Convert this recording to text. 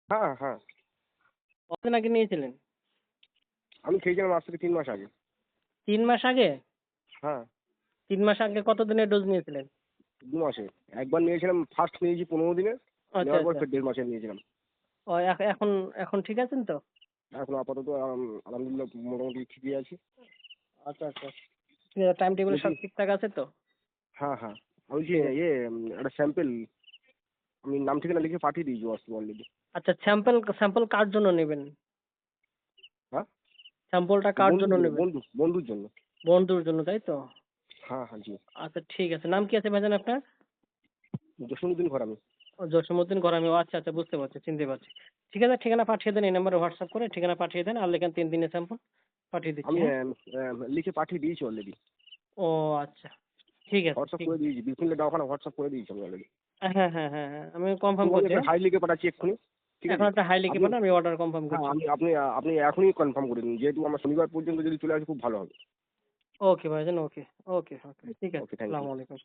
হ্যাঁ, হ্যাঁ। কতদিন আগে নিয়েছিলেন? আমি খেয়েছিলাম আজ থেকে ৩ মাস আগে। ৩ মাস আগে? হ্যাঁ, ৩ মাস আগে কত দিনের ডোজ নিয়েছিলেন? ২ মাসে। একবার নিয়েছিলাম ফার্স্ট নিয়েছি ১৫ দিনের, আচ্ছা, নেওয়ার পর আচ্ছা। ফের ১.৫ মাসের নিয়েছিলাম। ও এখন এখন ঠিক আছেন তো? এখন আপাতত আলহামদুলিল্লাহ মোটামুটি ঠিকই আছি। আচ্ছা, আচ্ছা। টাইম টেবিল বলছি সব ঠিকঠাক আছে তো? হ্যাঁ, হ্যাঁ। আমি বলছি ঠিক আছে। একটা স্যাম্পেল আমি নাম ঠিকানা লিখে পাঠিয়ে দিয়েছি অলরেডি। আচ্ছা, স্যাম্পল কার জন্য নেবেন? হ্যাঁ? স্যাম্পলটা কার বন্ধুর জন্য জন্য, নেবেন? বন্ধুর জন্য। বন্ধুর জন্য, তাই তো? হ্যাঁ, হ্যাঁ, জি। আচ্ছা, ঠিক আছে। নাম কি আছে ভাইজান আপনার? জসীমউদ্দিন ঘরামি। ও জসীমউদ্দিন ঘরামি। ও আচ্ছা, আচ্ছা, বুঝতে পারছি, চিনতে পারছি। ঠিক আছে, ঠিকানা পাঠিয়ে দেন এই নাম্বারে হোয়াটসঅ্যাপ করে ঠিকানা পাঠিয়ে দেন। আর লেখেন ৩ দিনের স্যাম্পল পাঠিয়ে দিচ্ছি, আমি হ্যাঁ? লিখে পাঠিয়ে দিয়েছি অলরেডি। ও আচ্ছা। ঠিক আছে, হোয়াটসঅ্যাপ ঠিক করে আছে। দিয়েছি। বিসমিল্লাহ দাওখানা হোয়াটসঅ্যাপ করে দিয়েছি আমি অলরেডি। হ্যাঁ, হ্যাঁ, হ্যাঁ, হ্যাঁ। আমি কনফার্ম শুধু আমি করছি, একটা হ্যাঁ? হাই লিখে পাঠাচ্ছি এক্ষুনি। ঠিক এখন আছে? একটা হাই লিখে আপনি পাঠান, আমি অর্ডার কনফার্ম হ্যাঁ, করছি। আপনি এখনই কনফার্ম করে দিন। যেহেতু আমার শনিবার পর্যন্ত যদি চলে আসে খুব ভালো হবে। ওকে ভাইজান, ওকে, ওকে, ওকে। ঠিক আছে। ওকে, থ্যাংক ইউ। আসসালামু আলাইকুম।